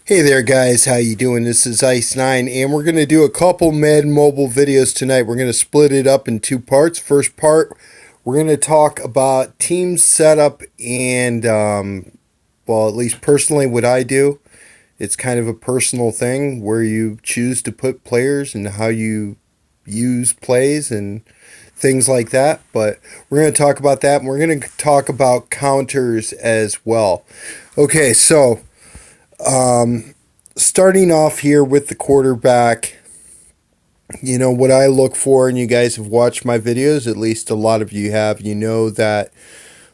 Hey there guys, how you doing? This is Ice9 and we're going to do a couple Madden mobile videos tonight. We're going to split it up in two parts. First part, we're going to talk about team setup and, well, at least personally what I do. It's kind of a personal thing where you choose to put players and how you use plays and things like that. But we're going to talk about that and we're going to talk about counters as well. Okay, so starting off here with the quarterback, you know what I look for, and you guys have watched my videos, at least a lot of you have. You know that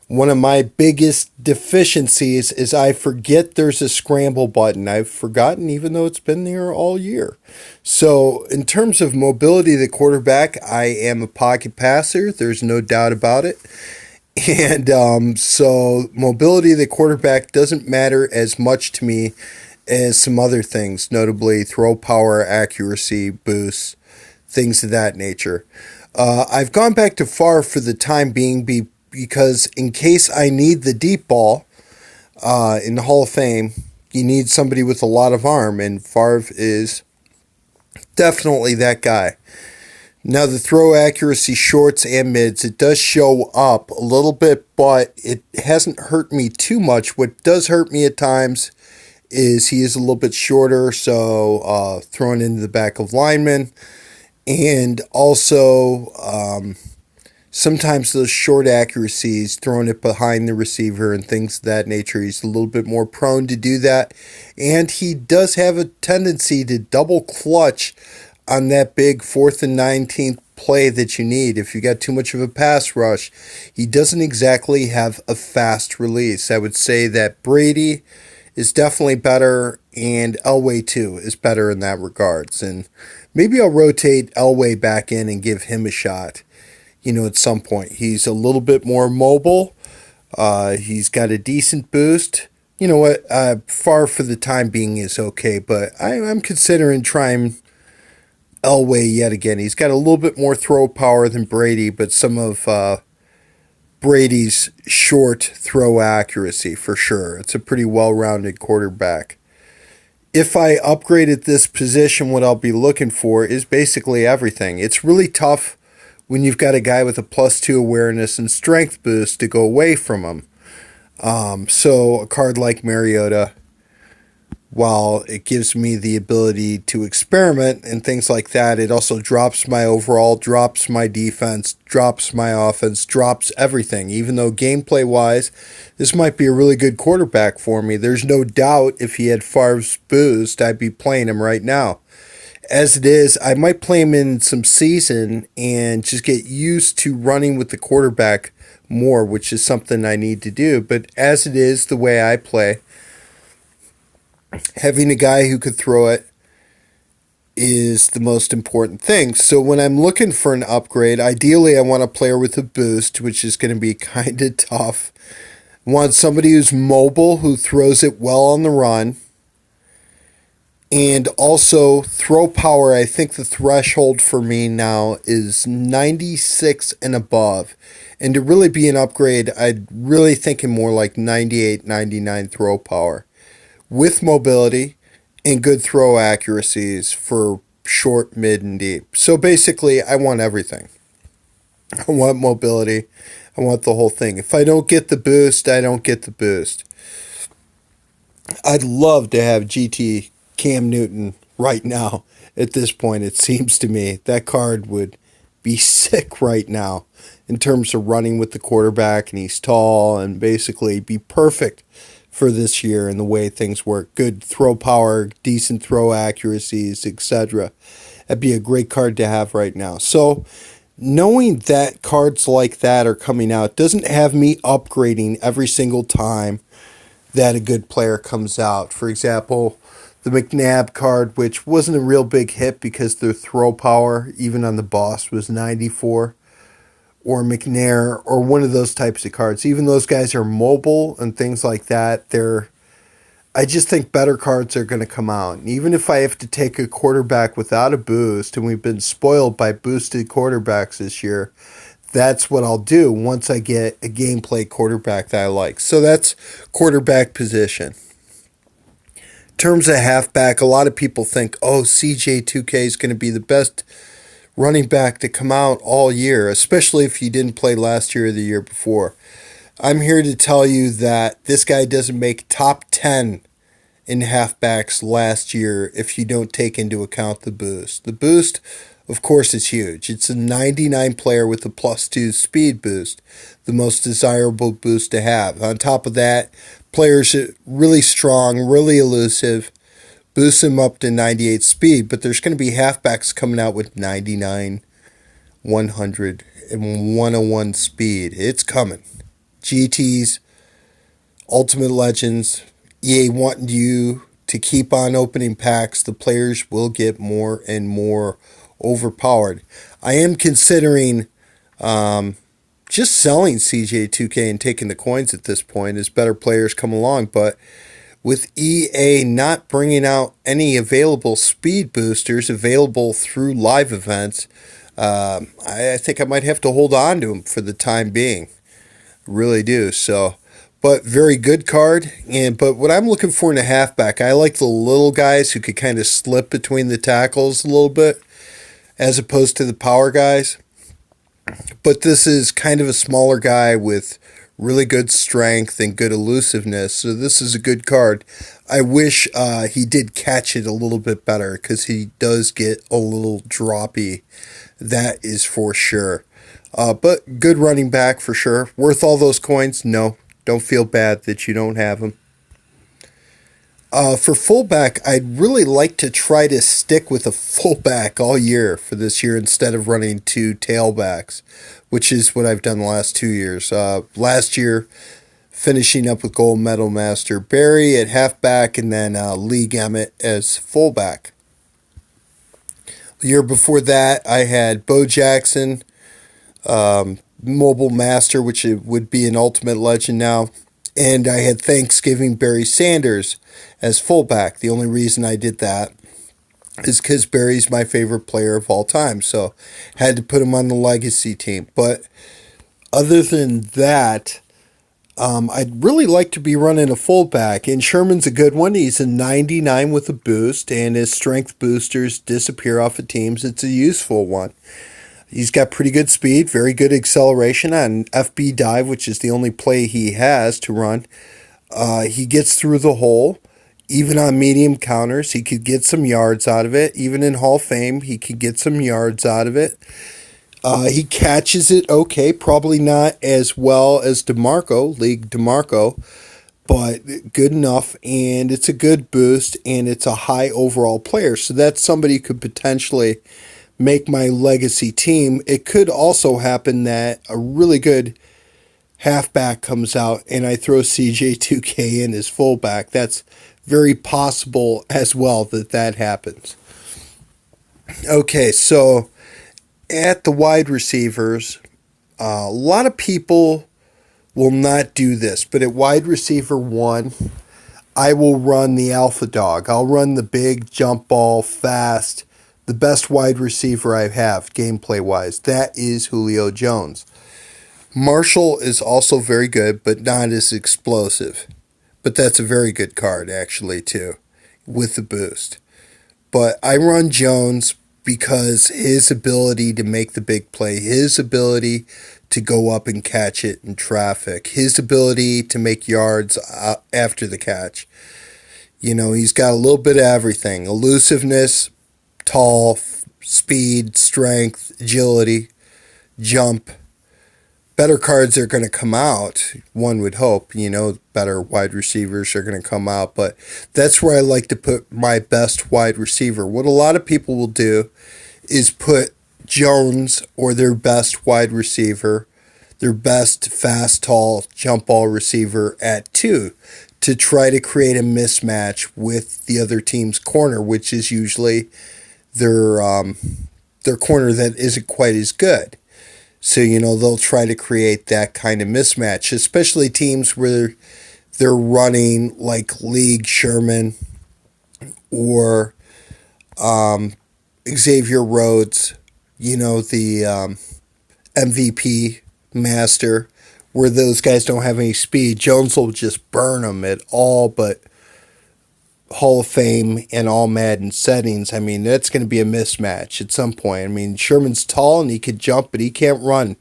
one of my biggest deficiencies is I forget there's a scramble button. I've forgotten, even though it's been there all year. So, in terms of mobility of the quarterback, I am a pocket passer. There's no doubt about it. And so, mobility of the quarterback doesn't matter as much to me as some other things, notably throw power, accuracy, boosts, things of that nature. I've gone back to Favre for the time being because in case I need the deep ball in the Hall of Fame, you need somebody with a lot of arm, and Favre is definitely that guy. Now, the throw accuracy, shorts and mids, it does show up a little bit, but it hasn't hurt me too much. What does hurt me at times is he is a little bit shorter, so thrown into the back of linemen. And also, sometimes those short accuracies, throwing it behind the receiver and things of that nature, he's a little bit more prone to do that. And he does have a tendency to double clutch on that big 4th and 19th play that you need. If you got too much of a pass rush, he doesn't exactly have a fast release. I would say that Brady is definitely better, and Elway too is better in that regards. And maybe I'll rotate Elway back in and give him a shot, at some point. He's a little bit more mobile. He's got a decent boost. You know what? Far for the time being is okay, but I'm considering trying Elway yet again. He's got a little bit more throw power than Brady, but some of Brady's short throw accuracy for sure. It's a pretty well-rounded quarterback. If I upgrade at this position, what I'll be looking for is basically everything. It's really tough when you've got a guy with a +2 awareness and strength boost to go away from him. So a card like Mariota, while it gives me the ability to experiment and things like that, it also drops my overall, drops my defense, drops my offense, drops everything. Even though gameplay-wise, this might be a really good quarterback for me. There's no doubt if he had Favre's boost, I'd be playing him right now. As it is, I might play him in some season and just get used to running with the quarterback more, which is something I need to do. But as it is, the way I play, having a guy who could throw it is the most important thing. So when I'm looking for an upgrade, ideally I want a player with a boost, which is going to be kind of tough. I want somebody who's mobile, who throws it well on the run. And also throw power. I think the threshold for me now is 96 and above. And to really be an upgrade, I'd really thinking more like 98, 99 throw power, with mobility and good throw accuracies for short, mid, and deep. So basically, I want everything. I want mobility. I want the whole thing. If I don't get the boost, I don't get the boost. I'd love to have GT Cam Newton right now. At this point, it seems to me that card would be sick right now in terms of running with the quarterback, and he's tall and basically be perfect for this year and the way things work. Good throw power, decent throw accuracies, etc. That'd be a great card to have right now. So knowing that cards like that are coming out doesn't have me upgrading every single time that a good player comes out. For example, the McNabb card, which wasn't a real big hit because their throw power, even on the boss, was 94. Or McNair, or one of those types of cards. Even those guys are mobile and things like that. I just think better cards are going to come out. And even if I have to take a quarterback without a boost, and we've been spoiled by boosted quarterbacks this year, that's what I'll do once I get a gameplay quarterback that I like. So that's quarterback position. terms of halfback, a lot of people think, oh, CJ2K is going to be the best running back to come out all year, especially if he didn't play last year or the year before. I'm here to tell you that this guy doesn't make top 10 in halfbacks last year if you don't take into account the boost. The boost, of course, is huge. It's a 99 player with a +2 speed boost, the most desirable boost to have. On top of that, players are really strong, really elusive, boost him up to 98 speed, but there's going to be halfbacks coming out with 99, 100, and 101 speed. It's coming. GTs, Ultimate Legends, EA wanting you to keep on opening packs. The players will get more and more overpowered. I am considering just selling CJ2K and taking the coins at this point as better players come along, but with EA not bringing out any available speed boosters available through live events, I think I might have to hold on to them for the time being. Really do. So, but very good card. But what I'm looking for in a halfback, I like the little guys who could kind of slip between the tackles a little bit, as opposed to the power guys. But this is kind of a smaller guy with really good strength and good elusiveness, so this is a good card. I wish he did catch it a little bit better, because he does get a little droppy. That is for sure. But good running back for sure. Worth all those coins? No. Don't feel bad that you don't have him. For fullback, I'd really like to try to stick with a fullback all year for this year instead of running 2 tailbacks, which is what I've done the last 2 years. Last year, finishing up with Gold Medal Master Barry at halfback, and then League Emmett as fullback. The year before that, I had Bo Jackson, Mobile Master, which would be an Ultimate Legend now, and I had Thanksgiving Barry Sanders as fullback. The only reason I did that is because Barry's my favorite player of all time, so had to put him on the legacy team. But other than that, I'd really like to be running a fullback, and Sherman's a good one. He's a 99 with a boost, and his strength boosters disappear off of teams. It's a useful one. He's got pretty good speed, very good acceleration on FB dive, which is the only play he has to run. He gets through the hole. Even on medium counters, he could get some yards out of it. Even in Hall of Fame, he could get some yards out of it. He catches it okay, probably not as well as DeMarco, League DeMarco, but good enough, and it's a good boost, and it's a high overall player. So that's somebody who could potentially make my legacy team. It could also happen that a really good halfback comes out and I throw CJ2K in as fullback. That's very possible as well that happens. Okay, so at the wide receivers, a lot of people will not do this, but at wide receiver 1, I will run the alpha dog. I'll run the big jump ball, fast, the best wide receiver I have, gameplay-wise. That is Julio Jones. Marshall is also very good, but not as explosive. But that's a very good card, actually, too, with the boost. But I run Jones because his ability to make the big play, his ability to go up and catch it in traffic, his ability to make yards after the catch. You know, he's got a little bit of everything. Elusiveness, tall, speed, strength, agility, jump. Better cards are going to come out, one would hope. You know, better wide receivers are going to come out. But that's where I like to put my best wide receiver. What a lot of people will do is put Jones or their best wide receiver, their best fast, tall, jump ball receiver at 2 to try to create a mismatch with the other team's corner, which is usually their corner that isn't quite as good. So, you know, they'll try to create that kind of mismatch, especially teams where they're running like League Sherman or Xavier Rhodes, you know, the MVP master, where ththose guys don't have any speed. Jones will just burn them at all but Hall of Fame and all Madden settings, I mean, that's going to be a mismatch at some point. I mean, Sherman's tall and he could jump, but he can't run.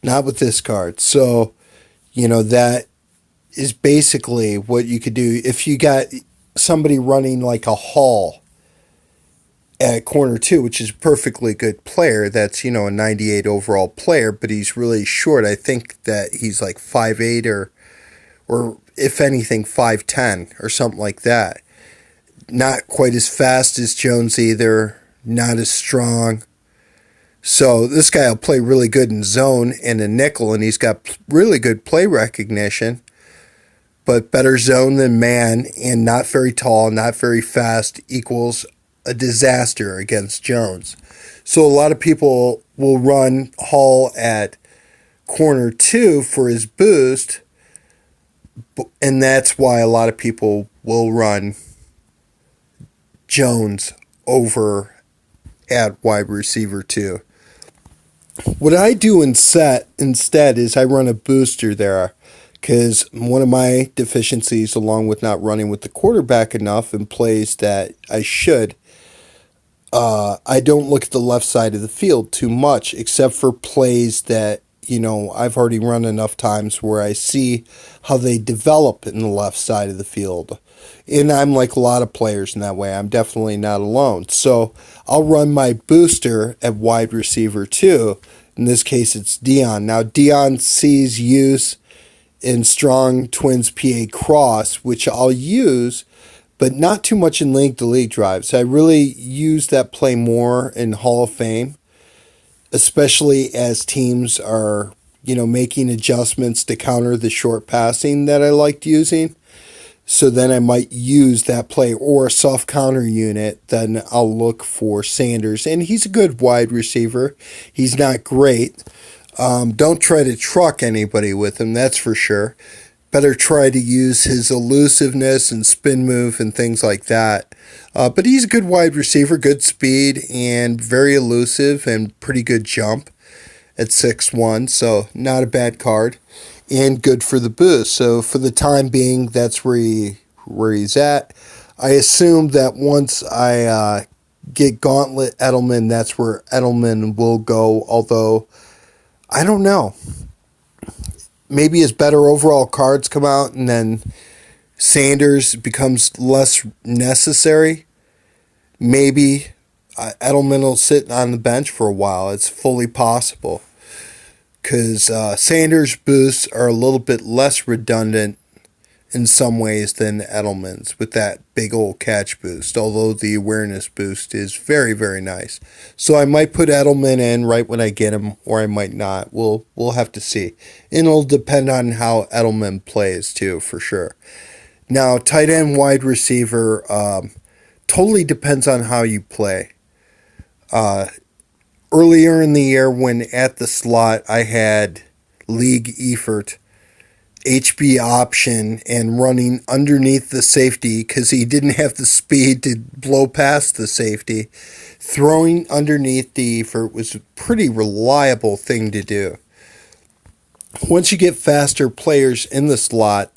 Not with this card. So, that is basically what you could do. If you got somebody running like a Hall at corner 2, which is a perfectly good player, that's, a 98 overall player, but he's really short. I think that he's like 5'8", or if anything, 5'10", or something like that. Not quite as fast as Jones either, not as strong. So this guy will play really good in zone and in nickel, and he's got really good play recognition, but better zone than man, and not very tall, not very fast, equals a disaster against Jones. So a lot of people will run Hall at corner 2 for his boost, and that's why a lot of people will run Jones over at wide receiver 2. What I do instead is I run a booster there, because one of my deficiencies, along with not running with the quarterback enough in plays that I should, I don't look at the left side of the field too much, except for plays that, I've already run enough times where I see how they develop in the left side of the field. And I'm like a lot of players in that way. I'm definitely not alone. So I'll run my booster at wide receiver 2. In this case, it's Dion. Now, Dion sees use in Strong Twins PA Cross, which I'll use, but not too much in league-to-league drives. I really use that play more in Hall of Fame, especially as teams are, making adjustments to counter the short passing that I liked using. So then I might use that play, or a soft counter unit. Then I'll look for Sanders. And he's a good wide receiver. He's not great. Don't try to truck anybody with him, that's for sure. Better try to use his elusiveness and spin move and things like that. But he's a good wide receiver, good speed, and very elusive, and pretty good jump at 6'1", so not a bad card. And good for the boost. So for the time being, that's where he's at. I assume that once I get Gauntlet Edelman, that's where Edelman will go. Although, I don't know. Maybe his better overall cards come out, and then Sanders becomes less necessary. Maybe Edelman will sit on the bench for a while. It's fully possible, because Sanders' boosts are a little bit less redundant in some ways than Edelman's, with that big old catch boost, although the awareness boost is very, very nice. So I might put Edelman in right when I get him, or I might not. We'll have to see. And it'll depend on how Edelman plays too, for sure. Now, tight end, wide receiver, totally depends on how you play. Earlier in the year, when at the slot I had league effort, HB option, and running underneath the safety because he didn't have the speed to blow past the safety, throwing underneath the effort was a pretty reliable thing to do. Once you get faster players in the slot,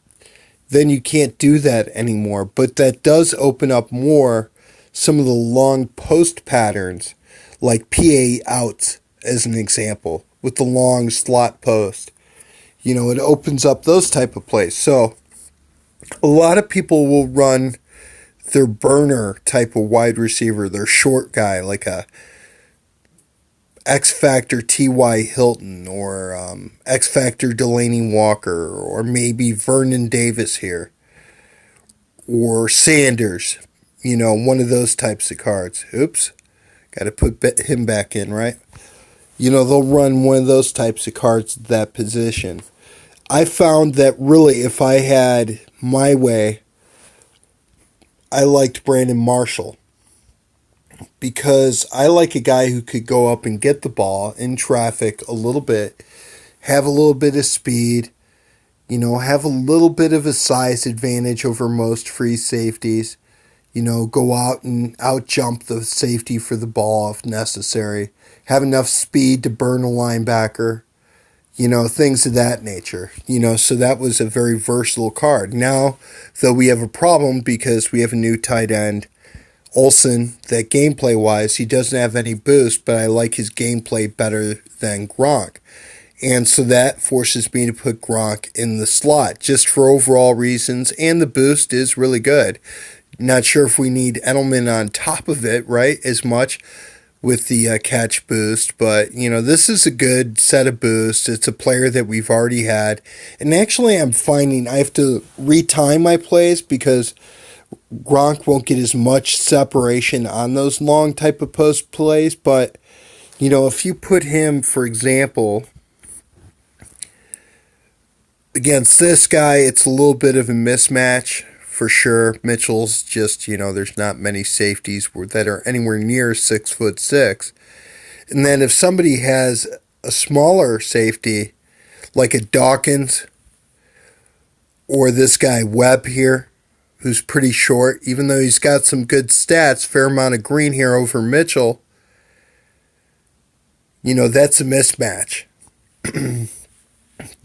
then you can't do that anymore. But that does open up more some of the long post patterns, like PA outs as an example, with the long slot post. It opens up those type of plays. So a lot of people will run their burner type of wide receiver, their short guy, like a X Factor T.Y. Hilton, or X Factor Delaney Walker, or maybe Vernon Davis here, or Sanders, one of those types of cards. Oops, got to put him back in, right? They'll run one of those types of cards at that position. I found that really, if I had my way, I liked Brandon Marshall, because I like a guy who could go up and get the ball in traffic a little bit, have a little bit of speed, have a little bit of a size advantage over most free safeties, go out and out jump the safety for the ball if necessary, have enough speed to burn a linebacker, things of that nature. So that was a very versatile card. Now, though, we have a problem because we have a new tight end, Olsen, that gameplay-wise, he doesn't have any boost, but I like his gameplay better than Gronk. And so that forces me to put Gronk in the slot, just for overall reasons, and the boost is really good. Not sure if we need Edelman on top of it, right, as much with the catch boost, but this is a good set of boosts. It's a player that we've already had, and actually I'm finding I have to retime my plays because Gronk won't get as much separation on those long type of post plays. But if you put him, for example, against this guy, it's a little bit of a mismatch for sure. Mitchell's just, there's not many safeties that are anywhere near 6'6". And then if somebody has a smaller safety, like a Dawkins, or this guy Webb here, who's pretty short, even though he's got some good stats, fair amount of green here over Mitchell, that's a mismatch.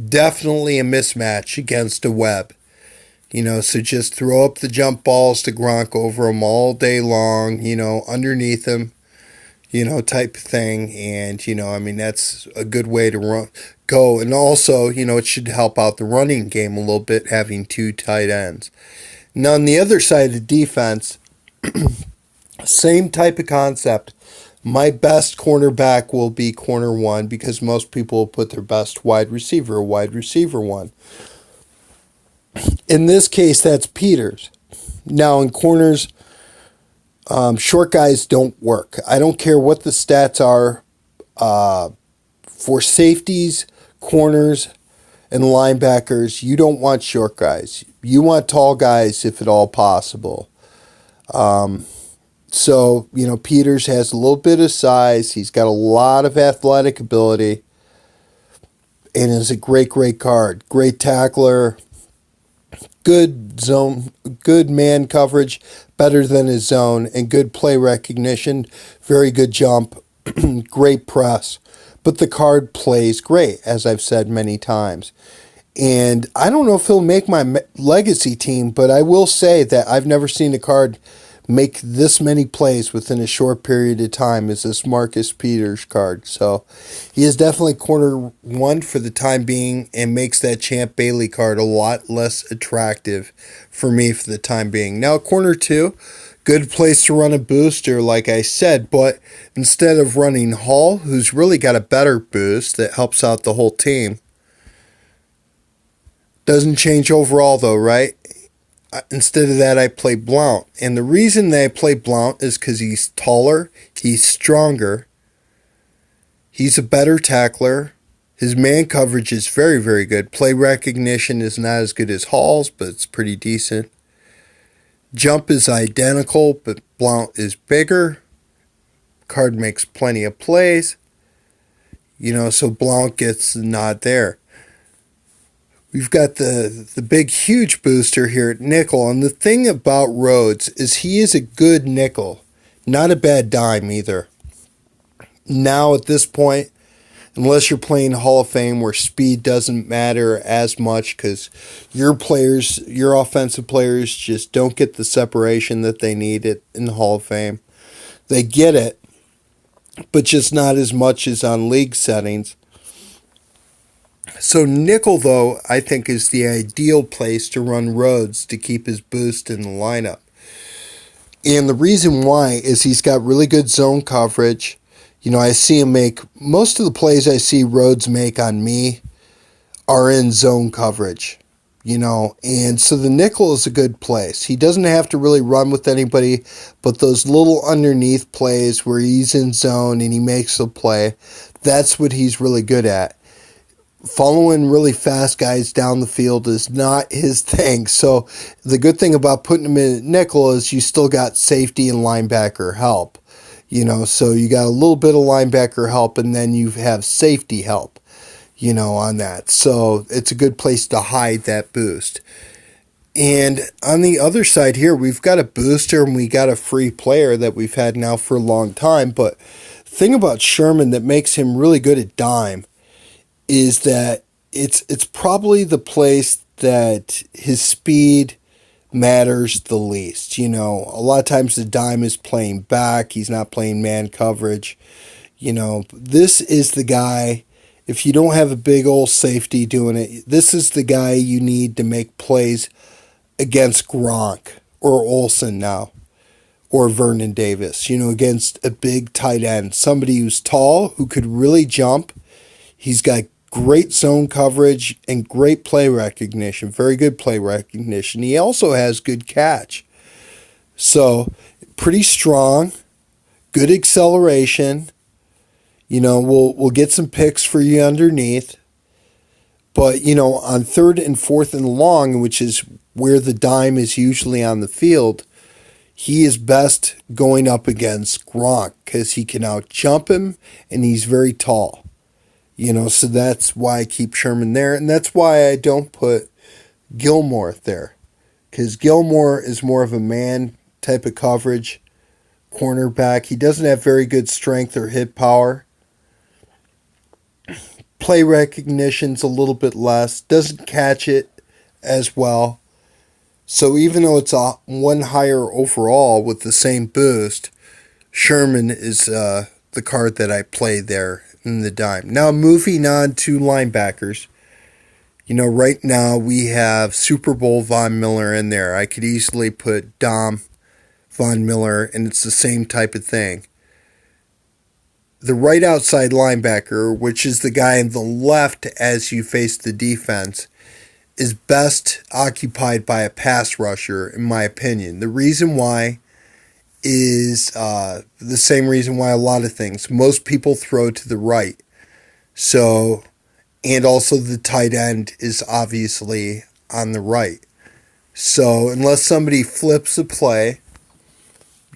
Definitely a mismatch against a Webb. So just throw up the jump balls to Gronk over him all day long, underneath him, type of thing. And, that's a good way to go. And also, it should help out the running game a little bit, having two tight ends. Now, on the other side of the defense, same type of concept. My best cornerback will be corner one because most people will put their best wide receiver one. In this case, that's Peters. Now, in corners, short guys don't work. I don't care what the stats are for safeties, corners, and linebackers. You don't want short guys. You want tall guys if at all possible. So, Peters has a little bit of size. He's got a lot of athletic ability. And is a great, great card. Great tackler. Good zone, good man coverage, better than his zone, and good play recognition, very good jump, great press. But the card plays great, as I've said many times. And I don't know if he'll make my legacy team, but I will say that I've never seen a card make this many plays within a short period of time as this Marcus Peters card. So he is definitely corner one for the time being and makes that Champ Bailey card a lot less attractive for me for the time being. Now, corner two, good place to run a booster, like I said, but instead of running Hall, who's really got a better boost that helps out the whole team, doesn't change overall though, right? Instead of that, I play Blount. And the reason that I play Blount is because he's taller, he's stronger, he's a better tackler, his man coverage is very, very good. Play recognition is not as good as Hall's, but it's pretty decent. Jump is identical, but Blount is bigger. Card makes plenty of plays. So Blount gets the nod there. We've got the big, huge booster here at nickel. And the thing about Rhodes is he is a good nickel. Not a bad dime either. Now at this point, unless you're playing Hall of Fame where speed doesn't matter as much because your offensive players just don't get the separation that they need in the Hall of Fame. They get it, but just not as much as on league settings. So nickel, though, I think is the ideal place to run Rhodes to keep his boost in the lineup. And the reason why is he's got really good zone coverage. I see him make, most of the plays I see Rhodes make on me are in zone coverage, and so the nickel is a good place. He doesn't have to really run with anybody, but those little underneath plays where he's in zone and he makes a play, that's what he's really good at. Following really fast guys down the field is not his thing. So the good thing about putting him in nickel is you still got safety and linebacker help. So you got a little bit of linebacker help and then you have safety help, on that. So it's a good place to hide that boost. And on the other side here, we've got a booster and we got a free player that we've had now for a long time. But the thing about Sherman that makes him really good at dime is that it's probably the place that his speed matters the least. You know, a lot of times the dime is playing back, he's not playing man coverage. You know, this is the guy, if you don't have a big old safety doing it, this is the guy you need to make plays against Gronk or Olsen now, or Vernon Davis, you know, against a big tight end, somebody who's tall, who could really jump. He's got great zone coverage and great play recognition, very good play recognition. He also has good catch. So, pretty strong, good acceleration. You know, we'll get some picks for you underneath. But, you know, on third and fourth and long, which is where the dime is usually on the field, he is best going up against Gronk because he can out-jump him and he's very tall. You know, so that's why I keep Sherman there. And that's why I don't put Gilmore there. Because Gilmore is more of a man type of coverage cornerback. He doesn't have very good strength or hit power. Play recognition's a little bit less. Doesn't catch it as well. So even though it's a one higher overall with the same boost, Sherman is the card that I play there in the dime. Now moving on to linebackers. You know, right now we have Super Bowl Von Miller in there. I could easily put Dom Von Miller, and it's the same type of thing. The right outside linebacker, which is the guy on the left as you face the defense, is best occupied by a pass rusher, in my opinion. The reason why is the same reason why a lot of things. Most people throw to the right. So, and also the tight end is obviously on the right. So, unless somebody flips a play,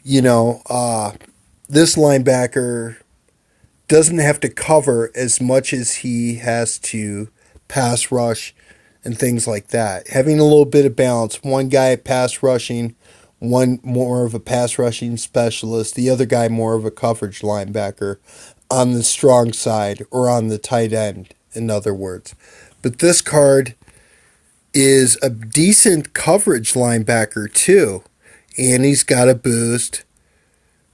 you know, this linebacker doesn't have to cover as much as he has to pass rush and things like that. Having a little bit of balance, one guy pass rushing, one more of a pass rushing specialist, the other guy more of a coverage linebacker on the strong side or on the tight end, in other words. But this card is a decent coverage linebacker too. And he's got a boost,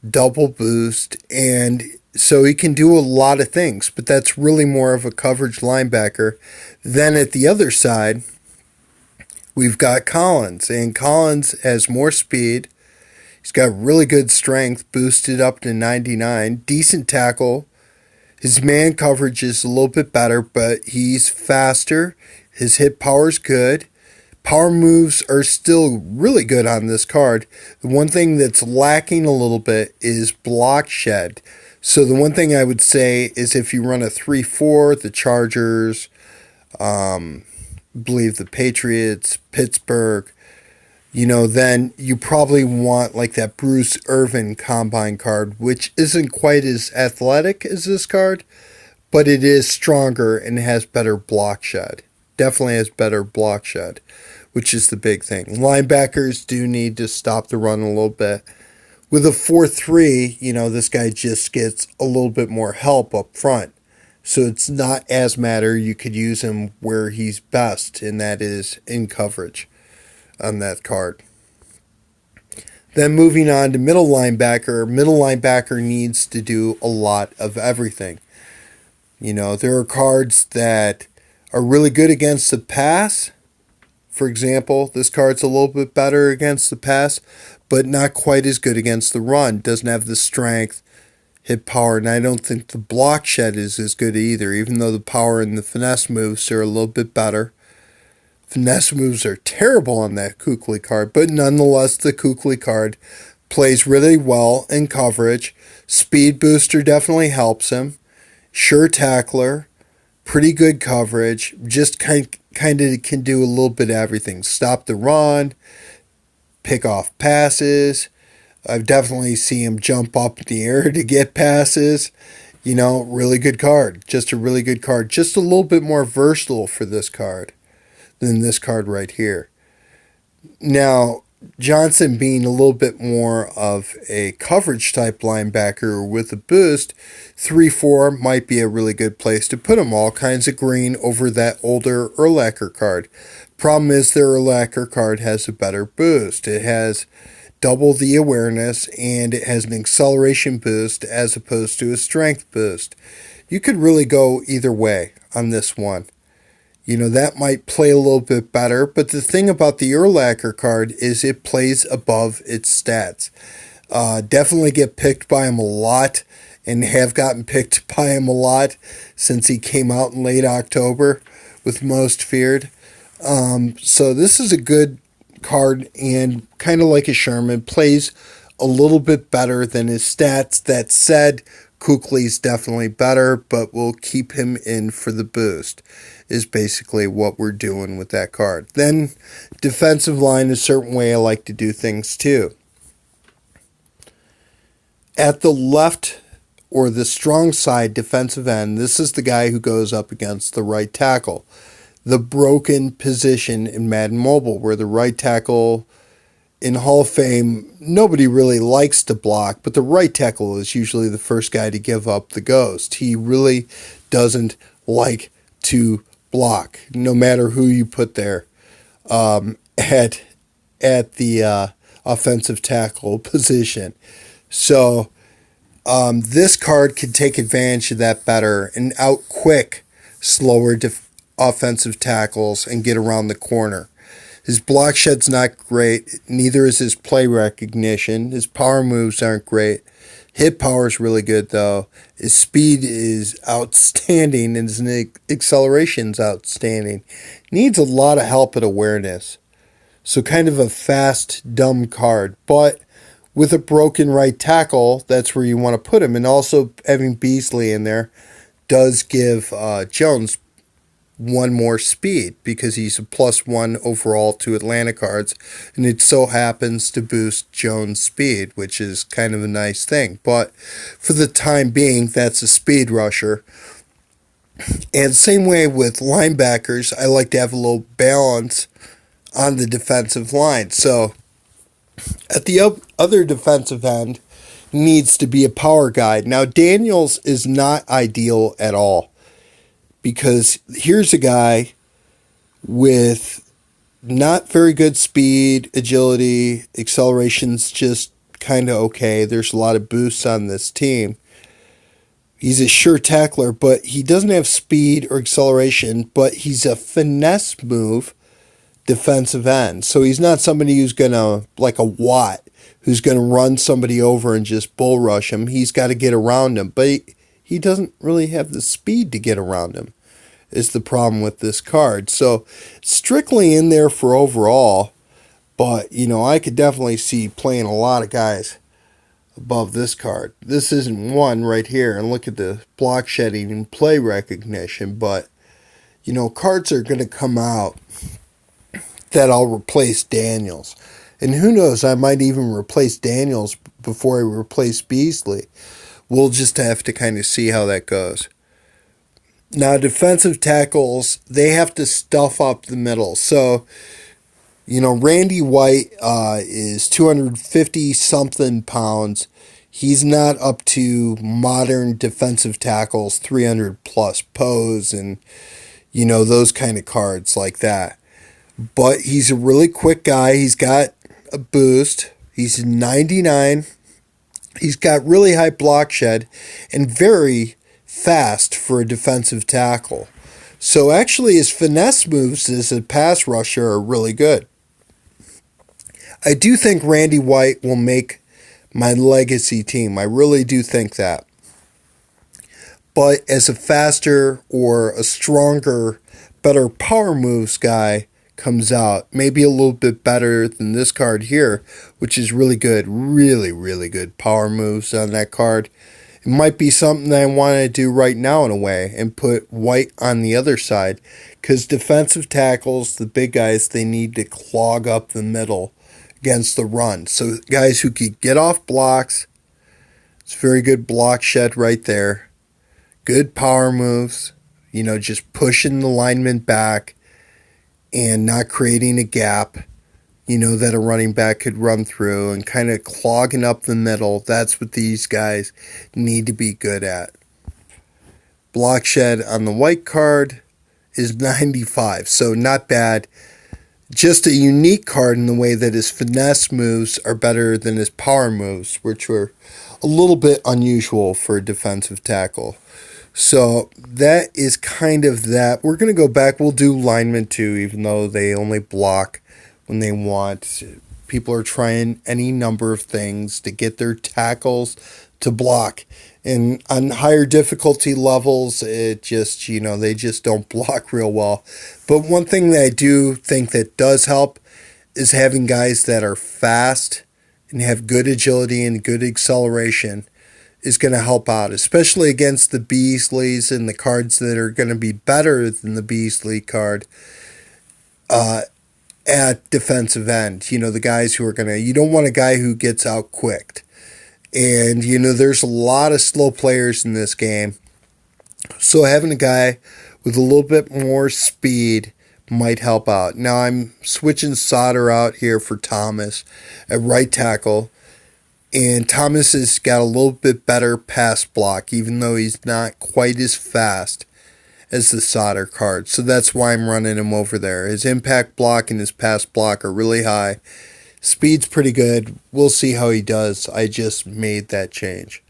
double boost, and so he can do a lot of things, but that's really more of a coverage linebacker. Then at the other side, we've got Collins, and Collins has more speed. He's got really good strength, boosted up to 99, decent tackle. His man coverage is a little bit better, but he's faster. His hit power is good. Power moves are still really good on this card. The one thing that's lacking a little bit is block shed. So the one thing I would say is if you run a 3-4, the Chargers, believe the Patriots, Pittsburgh, you know, then you probably want like that Bruce Irvin combine card, which isn't quite as athletic as this card, but it is stronger and has better block shed. Definitely has better block shed, which is the big thing. Linebackers do need to stop the run a little bit. With a 4-3, you know, this guy just gets a little bit more help up front. So it's not as matter. You could use him where he's best, and that is in coverage on that card. Then moving on to middle linebacker. Middle linebacker needs to do a lot of everything. You know, there are cards that are really good against the pass. For example, this card's a little bit better against the pass, but not quite as good against the run. Doesn't have the strength, hit power, and I don't think the block shed is as good either, even though the power and the finesse moves are a little bit better. Finesse moves are terrible on that Kuechly card, but nonetheless, the Kuechly card plays really well in coverage. Speed booster definitely helps him. Sure tackler, pretty good coverage, just kind of can do a little bit of everything. Stop the run, pick off passes. I've definitely seen him jump up in the air to get passes. You know, really good card. Just a really good card. Just a little bit more versatile for this card than this card right here. Now, Johnson being a little bit more of a coverage type linebacker with a boost, 3-4 might be a really good place to put him. All kinds of green over that older Urlacher card. Problem is, their Urlacher card has a better boost. It has double the awareness and it has an acceleration boost as opposed to a strength boost. You could really go either way on this one. That might play a little bit better, but the thing about the Urlacher card is it plays above its stats. Definitely get picked by him a lot and have gotten picked by him a lot since he came out in late October with Most Feared. So this is a good card and kind of like a Sherman, plays a little bit better than his stats. That said, Kuechly's definitely better, but we'll keep him in for the boost, is basically what we're doing with that card. Then defensive line is a certain way I like to do things too. At the left or the strong side defensive end, this is the guy who goes up against the right tackle. The broken position in Madden Mobile, where the right tackle in Hall of Fame, nobody really likes to block, but the right tackle is usually the first guy to give up the ghost. He really doesn't like to block, no matter who you put there at the offensive tackle position. So this card can take advantage of that better and out quick slower offensive tackles and get around the corner. His block shed's not great. Neither is his play recognition. His power moves aren't great. Hit power is really good, though. His speed is outstanding, and his acceleration's outstanding. Needs a lot of help at awareness. So kind of a fast, dumb card. But with a broken right tackle, that's where you want to put him. And also having Beasley in there does give Jones one more speed because he's a +1 overall to Atlanta cards, and it so happens to boost Jones' speed, which is kind of a nice thing. But for the time being, that's a speed rusher. And same way with linebackers, I like to have a little balance on the defensive line. So at the other defensive end needs to be a power guy. Now Daniels is not ideal at all, because here's a guy with not very good speed, agility, acceleration's just kind of okay. There's a lot of boosts on this team. He's a sure tackler, but he doesn't have speed or acceleration, but he's a finesse move defensive end. So he's not somebody who's going to, like a Watt, who's going to run somebody over and just bull rush him. He's got to get around him, but he doesn't really have the speed to get around him, is the problem with this card. So strictly in there for overall, but I could definitely see playing a lot of guys above this card. This isn't one right here, and look at the block shedding and play recognition, but cards are going to come out that I'll replace Daniels. And who knows, I might even replace Daniels before I replace Beasley. We'll just have to kind of see how that goes. Now, defensive tackles, they have to stuff up the middle. So, Randy White is 250-something pounds. He's not up to modern defensive tackles, 300-plus pose and, those kind of cards like that. But he's a really quick guy. He's got a boost. He's 99. He's got really high block shed and very fast for a defensive tackle. So actually his finesse moves as a pass rusher are really good. I do think Randy White will make my legacy team. I really do think that. But as a faster or a stronger, better power moves guy comes out, maybe a little bit better than this card here, which is really good, really, really good power moves on that card. It might be something that I want to do right now in a way and put White on the other side, because defensive tackles, the big guys, they need to clog up the middle against the run. So guys who can get off blocks, it's very good block shed right there. Good power moves, just pushing the lineman back and not creating a gap. that a running back could run through and kind of clogging up the middle. That's what these guys need to be good at. Block shed on the white card is 95, so not bad. Just a unique card in the way that his finesse moves are better than his power moves, which were a little bit unusual for a defensive tackle. So that is kind of that. We're going to go back. We'll do linemen too, even though they only block when they want. People are trying any number of things to get their tackles to block. And on higher difficulty levels, it just, they just don't block real well. But one thing that I do think that does help is having guys that are fast and have good agility and good acceleration is going to help out, especially against the Beasleys and the cards that are going to be better than the Beasley card at defensive end. The guys who are going to, you don't want a guy who gets out quicked. And, there's a lot of slow players in this game. So having a guy with a little bit more speed might help out. Now I'm switching Sauter out here for Thomas at right tackle. And Thomas has got a little bit better pass block, even though he's not quite as fast as the Sauter card. So that's why I'm running him over there. His impact block and his pass block are really high. Speed's pretty good. We'll see how he does. I just made that change.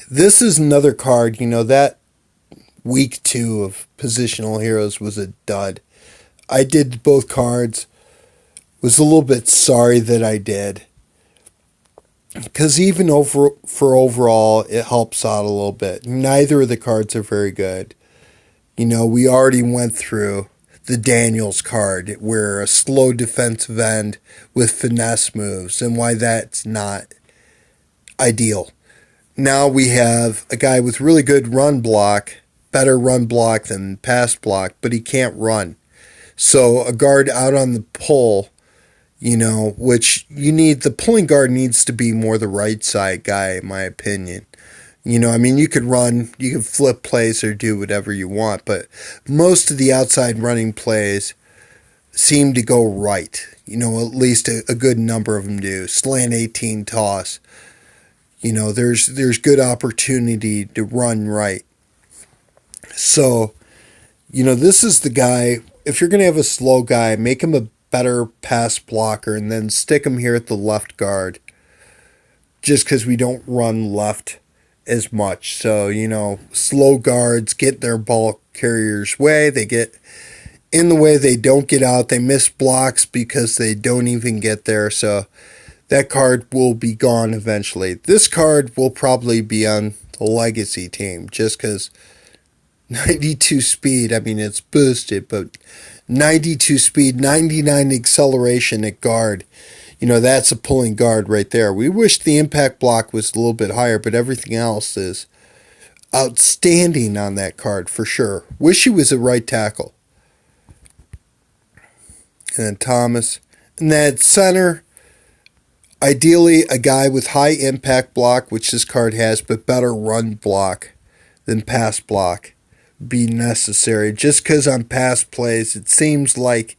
This is another card, that week 2 of Positional Heroes was a dud. I did both cards. Was a little bit sorry that I did. Because even for overall, it helps out a little bit. Neither of the cards are very good. We already went through the Daniels card, where a slow defensive end with finesse moves, and why that's not ideal. Now we have a guy with really good run block, better run block than pass block, but he can't run. So a guard out on the pull, which the pulling guard needs to be more the right side guy, in my opinion. You could run, you could flip plays or do whatever you want, but most of the outside running plays seem to go right. At least a good number of them do. Slant 18 toss. There's good opportunity to run right. So, this is the guy, if you're going to have a slow guy, make him a better pass blocker and then stick him here at the left guard. Just because we don't run left as much. So, slow guards get their ball carriers' way. They get in the way. They don't get out. They miss blocks because they don't even get there. So that card will be gone eventually. This card will probably be on the legacy team just because 92 speed, it's boosted, but 92 speed, 99 acceleration at guard. That's a pulling guard right there. We wish the impact block was a little bit higher, but everything else is outstanding on that card for sure. Wish he was a right tackle. And then Thomas. And then center, ideally a guy with high impact block, which this card has, but better run block than pass block be necessary. Just because on pass plays, it seems like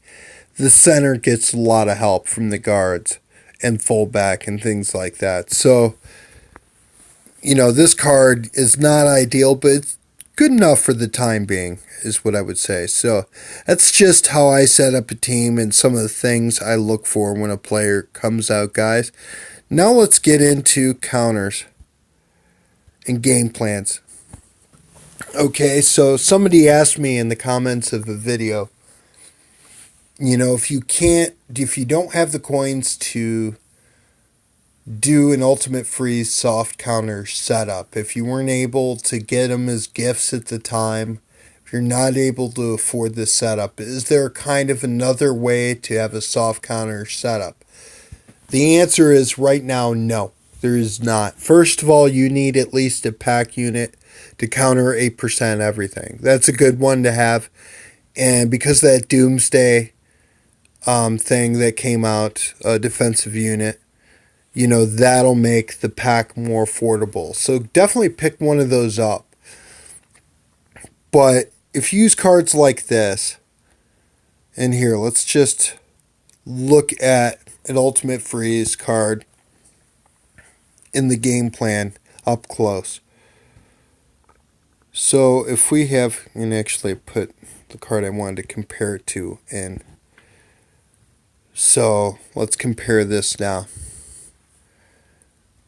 the center gets a lot of help from the guards and fullback and things like that. So, this card is not ideal, but it's good enough for the time being, is what I would say. So, that's just how I set up a team and some of the things I look for when a player comes out, guys. Now let's get into counters and game plans. Okay, so somebody asked me in the comments of the video, if you don't have the coins to do an Ultimate Freeze soft counter setup, if you weren't able to get them as gifts at the time, if you're not able to afford this setup, is there kind of another way to have a soft counter setup? The answer is right now, no, there is not. First of all, you need at least a pack unit to counter 8% everything. That's a good one to have. And because that Doomsday thing that came out, a defensive unit, that'll make the pack more affordable. So definitely pick one of those up. But if you use cards like this, and here, let's just look at an ultimate freeze card in the game plan up close. So if we have, and actually put the card I wanted to compare it to in. So let's compare this now.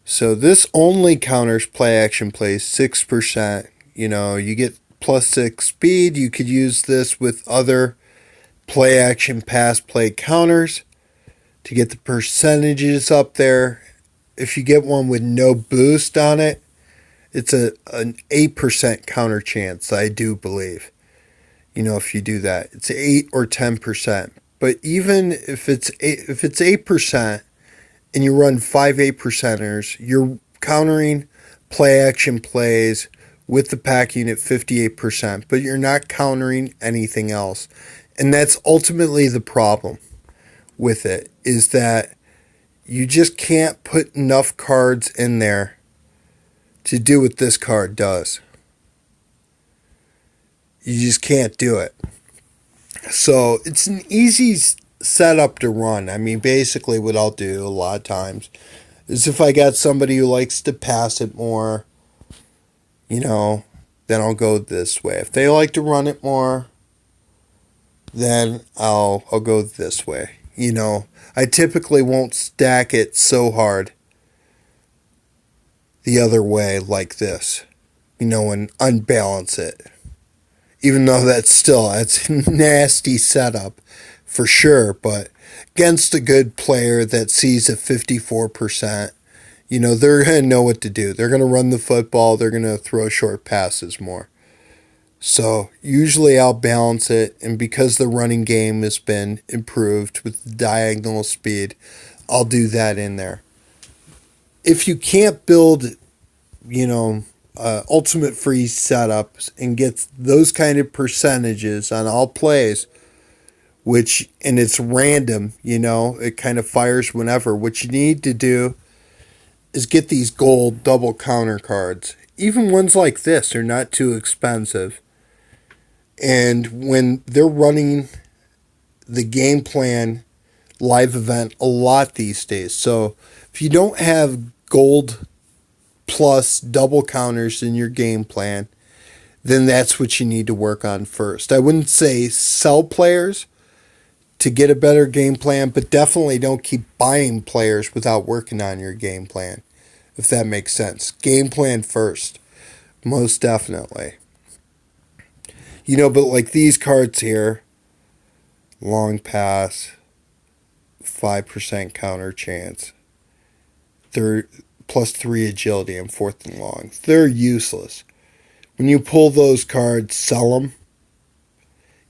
So this only counters play action plays 6%. You get +6 speed. You could use this with other play action pass play counters to get the percentages up there. If you get one with no boost on it, it's an 8% counter chance, I do believe. If you do that, it's 8 or 10%. But even if it's 8% and you run 5 8%ers, you're countering play action plays with the pack unit 58%, but you're not countering anything else. And that's ultimately the problem with it, is that you just can't put enough cards in there to do what this card does. You just can't do it. So it's an easy setup to run. I mean, basically what I'll do a lot of times is if I got somebody who likes to pass it more, then I'll go this way. If they like to run it more, then I'll go this way. I typically won't stack it so hard the other way like this, and unbalance it. Even though that's a nasty setup for sure, but against a good player that sees a 54%, they're going to know what to do. They're going to run the football. They're going to throw short passes more. So usually I'll balance it, and because the running game has been improved with diagonal speed, I'll do that in there. If you can't build, ultimate freeze setups and get those kind of percentages on all plays, and it's random, it kind of fires whenever. What you need to do is get these gold double counter cards. Even ones like this are not too expensive. And when they're running the game plan live event a lot these days. So if you don't have gold plus double counters in your game plan, then that's what you need to work on first. I wouldn't say sell players to get a better game plan, but definitely don't keep buying players without working on your game plan, if that makes sense. Game plan first, most definitely. But like these cards here, long pass, 5% counter chance, they're +3 agility and 4th and long. They're useless. When you pull those cards, sell them.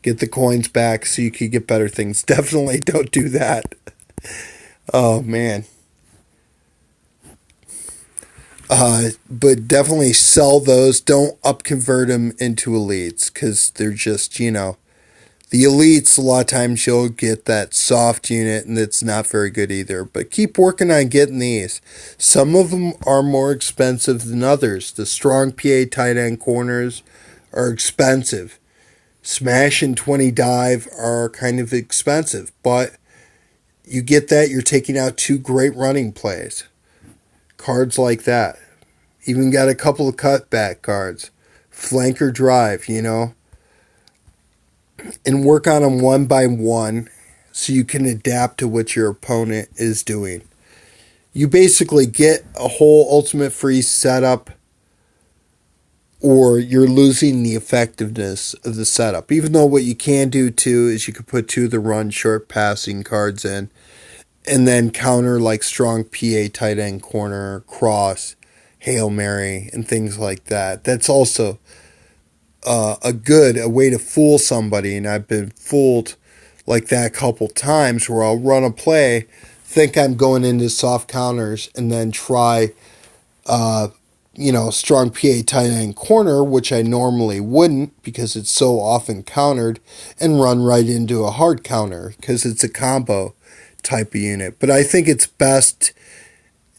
Get the coins back so you can get better things. Definitely don't do that. Oh, man. But definitely sell those. Don't upconvert them into elites, because they're just, the elites, a lot of times you'll get that soft unit, and it's not very good either. But keep working on getting these. Some of them are more expensive than others. The strong PA tight end corners are expensive. Smash and 20 dive are kind of expensive, but you get that, you're taking out 2 great running plays. Cards like that. Even got a couple of cutback cards. Flanker drive, and work on them one by one so you can adapt to what your opponent is doing. You basically get a whole ultimate freeze setup, or you're losing the effectiveness of the setup. Even though what you can do too is you could put 2 of the run short passing cards in, and then counter like strong PA tight end corner, cross, Hail Mary, and things like that. That's also a way to fool somebody, and I've been fooled like that a couple times where I'll run a play, think I'm going into soft counters, and then try strong PA tight end corner, which I normally wouldn't because it's so often countered, and run right into a hard counter because it's a combo type of unit. But I think it's best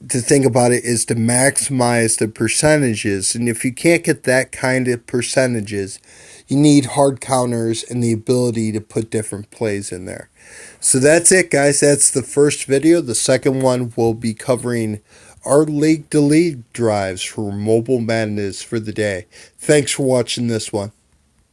to think about it is to maximize the percentages, and if you can't get that kind of percentages, you need hard counters and the ability to put different plays in there. So that's it, guys. That's the first video. The second one will be covering our league-to-league drives for mobile Madness for the day. Thanks for watching this one.